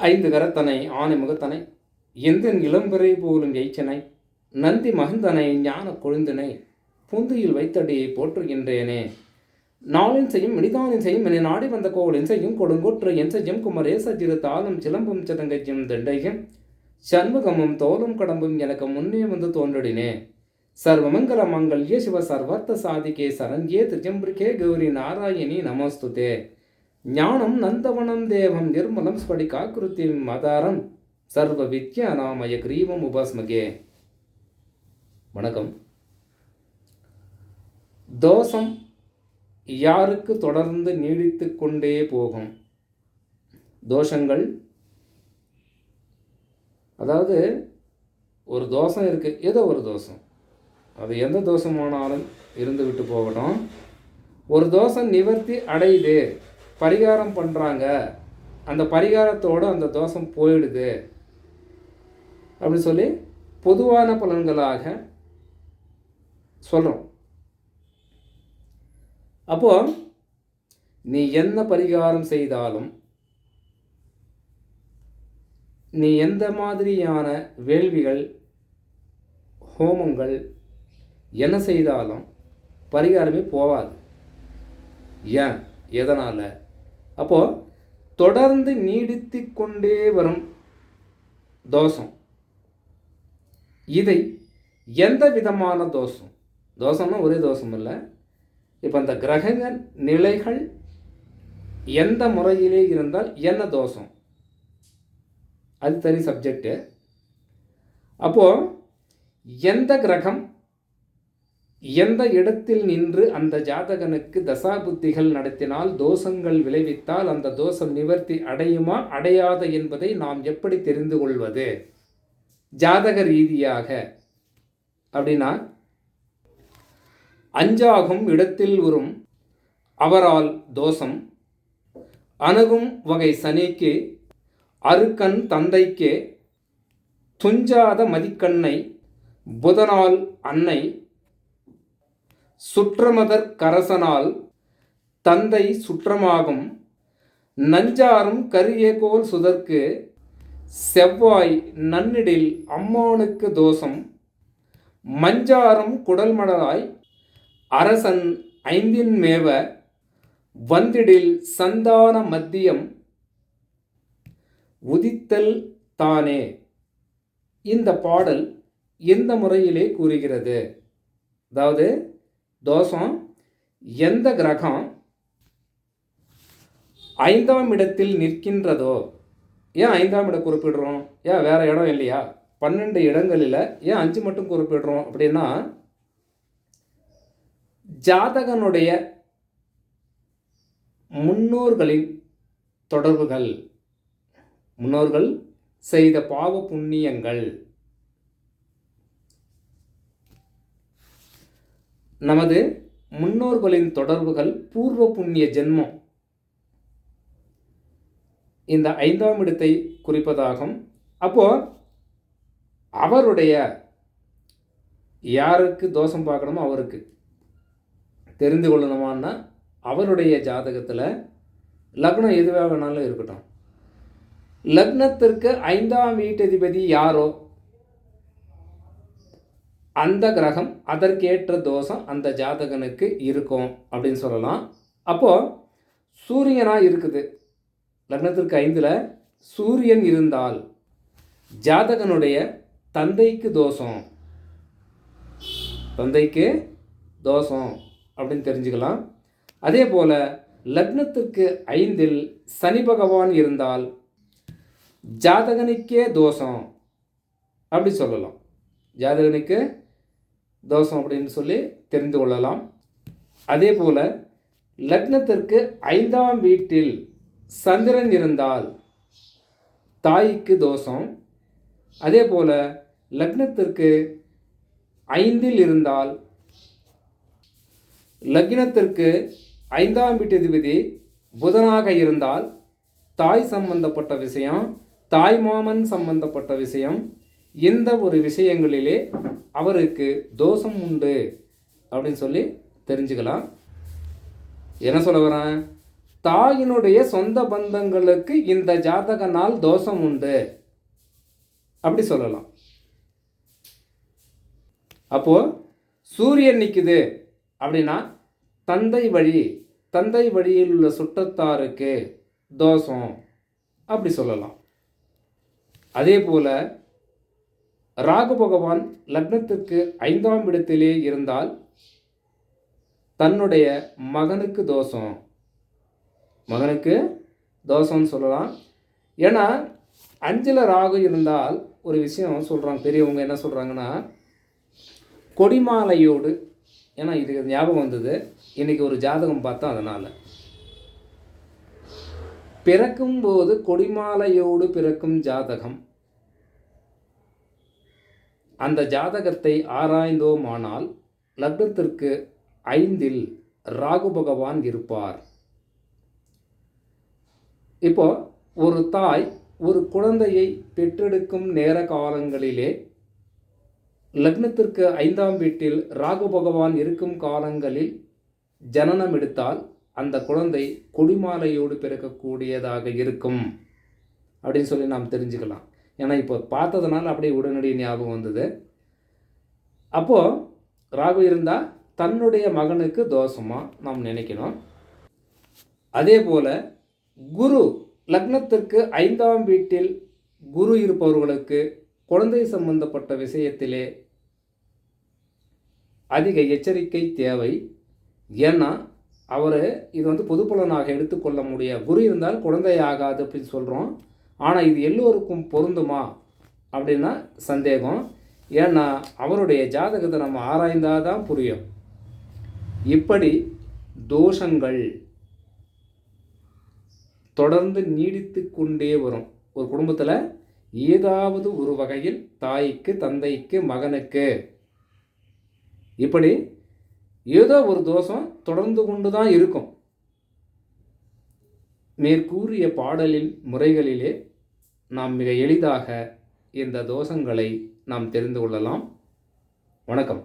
ஐந்து கரத்தனை ஆனை முகத்தனை எந்தன் இளம்பிறை போலும் எய்ச்சனை நந்தி மகந்தனை ஞான கொழுந்தனை பூந்தியில் வைத்தடியை போற்றுகின்றேனே. நாளின் செய்யும் மினிதானின் செய்யும் என நாடி வந்த கோவலின் செய்யும் கொடுங்கோற்று என் செய்யும் குமரேச சிறு தாளும் சிலம்பும் சிதங்கையும் தண்டையும் சண்முகமும் தோலும் கடம்பும் எனக்கு முன்னே வந்து தோன்றினே. சர்வமங்கல மங்கள்ய சிவ சர்வர்த்த சாதிகே சரண்யே திரிஜம்பிரிகே கௌரி நாராயணி நமஸ்துதே. ஞானம் நந்தவனம் தேவம் நிர்மலம் ஸ்படிகாக்கிருதி மதாரம் சர்வ வித்யா நாமய கிரீவம் உபாஸ்மகே. வணக்கம். தோஷம் யாருக்கு தொடர்ந்து நீடித்து கொண்டே போகும்? தோஷங்கள், அதாவது ஒரு தோஷம் இருக்குது, ஏதோ ஒரு தோஷம், அது எந்த தோஷமானாலும் இருந்து விட்டு போகட்டும். ஒரு தோஷம் நிவர்த்தி அடையுது, பரிகாரம் பண்ணுறாங்க, அந்த பரிகாரத்தோடு அந்த தோஷம் போயிடுது அப்படி சொல்லி பொதுவான பலன்களாக சொல்கிறோம். அப்போது நீ என்ன பரிகாரம் செய்தாலும், நீ எந்த மாதிரியான வேள்விகள் ஹோமங்கள் என்ன செய்தாலும் பரிகாரமே போகாது. ஏன், எதனால்? அப்போது தொடர்ந்து நீடித்து கொண்டே வரும் தோஷம், இதை எந்த விதமான தோஷம், தோஷம்னா ஒரே தோஷம் இல்லை, இப்போ அந்த கிரக நிலைகள் எந்த முறையிலே இருந்தால் என்ன தோஷம், அது தனி சப்ஜெக்டு. அப்போது எந்த கிரகம் எந்த இடத்தில் நின்று அந்த ஜாதகனுக்கு தசாபுத்திகள் நடத்தினால் தோஷங்கள் விளைவித்தால் அந்த தோஷம் நிவர்த்தி அடையுமா அடையாத என்பதை நாம் எப்படி தெரிந்து கொள்வது ஜாதக ரீதியாக அப்படின்னா, அஞ்சாகும் இடத்தில் உறும் அவரால் தோஷம், அணுகும் வகை சனிக்கு, அருக்கண் தந்தைக்கு, துஞ்சாத மதிக்கண்ணை புதனால் அன்னை, சுற்றமதர் கரசனால் தந்தை சுற்றமாகும், நஞ்சாரும் கரியேகோல் சுதற்கு, செவ்வாய் நன்னிடில் அம்மானுக்கு தோஷம், மஞ்சாரும் குடல்மடலாய் அரசன் ஐந்தின் மேவ, வந்திடில் சந்தான மத்தியம் உதித்தல் தானே. இந்த பாடல் எந்த முறையிலே கூறுகிறது? அதாவது தோஷம் எந்த கிரகம் ஐந்தாம் இடத்தில் நிற்கின்றதோ, ஏன் ஐந்தாம் இடம் குறிப்பிடுறோம், ஏன் வேறு இடம் இல்லையா? 12 இடங்களில் ஏன் 5 மட்டும் குறிப்பிடுறோம் அப்படின்னா, ஜாதகனுடைய முன்னோர்களின் தொடர்புகள், முன்னோர்கள் செய்த பாவ புண்ணியங்கள், நமது முன்னோர்களின் தொடர்புகள், பூர்வ புண்ணிய ஜென்மம் இந்த 5ஆம் இடத்தை குறிப்பதாகும். அப்போது அவருடைய யாருக்கு தோஷம் பார்க்கணுமோ அவருக்கு தெரிந்து கொள்ளணுமான்னா, அவருடைய ஜாதகத்தில் லக்னம் எதுவாக வேணாலும் இருக்கட்டும், லக்னத்திற்கு 5ஆம் வீட்டதிபதி யாரோ அந்த கிரகம் அதற்கேற்ற தோஷம் அந்த ஜாதகனுக்கு இருக்கும் அப்படின்னு சொல்லலாம். அப்போது சூரியனாக இருக்குது, லக்னத்திற்கு 5ல் சூரியன் இருந்தால் ஜாதகனுடைய தந்தைக்கு தோஷம், தந்தைக்கு தோஷம் அப்படின்னு தெரிஞ்சுக்கலாம். அதே போல் லக்னத்திற்கு 5ல் சனி பகவான் இருந்தால் ஜாதகனுக்கே தோஷம் அப்படி சொல்லலாம், ஜாதகனுக்கு தோஷம் அப்படின்னு சொல்லி தெரிந்து கொள்ளலாம். அதே போல் லக்னத்திற்கு 5ஆம் வீட்டில் சந்திரன் இருந்தால் தாய்க்கு தோஷம். அதே போல் லக்னத்திற்கு 5ல் இருந்தால், லக்னத்திற்கு 5ஆம் வீட்டதிபதி புதனாக இருந்தால் தாய் சம்பந்தப்பட்ட விஷயம், தாய் மாமன் சம்பந்தப்பட்ட விஷயம், இந்த ஒரு விஷயங்களிலே அவருக்கு தோஷம் உண்டு அப்படின்னு சொல்லி தெரிஞ்சுக்கலாம். என்ன சொல்ல வரேன், தாயினுடைய சொந்த பந்தங்களுக்கு இந்த ஜாதக நாள் தோஷம் உண்டு அப்படி சொல்லலாம். அப்போ சூரியன் நிற்குது அப்படின்னா தந்தை வழியில் உள்ள சுற்றத்தாருக்கு தோஷம் அப்படி சொல்லலாம். அதே போல ராகு பகவான் லக்னத்துக்கு 5ஆம் இடத்திலே இருந்தால் தன்னுடைய மகனுக்கு தோஷம்னு சொல்லலாம். ஏன்னா 5ல் ராகு இருந்தால் ஒரு விஷயம் சொல்கிறாங்க பெரியவங்க, என்ன சொல்கிறாங்கன்னா, கொடிமாலையோடு, ஏன்னா இது ஞாபகம் வந்தது இன்றைக்கி ஒரு ஜாதகம் பார்த்தா, அதனால் பிறக்கும்போது கொடிமாலையோடு பிறக்கும் ஜாதகம், அந்த ஜாதகத்தை ஆராய்ந்தோமானால் லக்னத்திற்கு 5ல் ராகு பகவான் இருப்பார். இப்போ ஒரு தாய் ஒரு குழந்தையை பெற்றெடுக்கும் நேர காலங்களிலே லக்னத்திற்கு 5ஆம் வீட்டில் ராகு பகவான் இருக்கும் காலங்களில் ஜனனம் எடுத்தால் அந்த குழந்தை கொடிமாலையோடு பிறக்கக்கூடியதாக இருக்கும் அப்படின்னு சொல்லி நாம் தெரிஞ்சுக்கலாம். ஏன்னா இப்போ பார்த்ததுனால அப்படியே உடனடி ஞாபகம் வந்தது. அப்போது ராகு இருந்தால் தன்னுடைய மகனுக்கு தோஷமாக நாம் நினைக்கணும். அதே போல் குரு லக்னத்திற்கு 5ஆம் வீட்டில் குரு இருப்பவர்களுக்கு குழந்தை சம்பந்தப்பட்ட விஷயத்திலே அதிக எச்சரிக்கை தேவை. ஏன்னா இது பொதுப்பலனாக எடுத்துக்கொள்ள முடியாது. குரு இருந்தால் குழந்தை ஆகாது அப்படின்னு சொல்கிறோம். ஆனால் இது எல்லோருக்கும் பொருந்துமா அப்படின்னா சந்தேகம். ஏன்னா அவருடைய ஜாதகத்தை நம்ம ஆராய்ந்தால் தான் புரியும். இப்படி தோஷங்கள் தொடர்ந்து நீடித்து கொண்டே வரும். ஒரு குடும்பத்தில் ஏதாவது ஒரு வகையில் தாய்க்கு, தந்தைக்கு, மகனுக்கு இப்படி ஏதோ ஒரு தோஷம் தொடர்ந்து கொண்டு தான் இருக்கும். மேற்கூறிய பாடலின் முறைகளிலே நாம் மிக எளிதாக இந்த தோஷங்களை நாம் தெரிந்து கொள்ளலாம். வணக்கம்.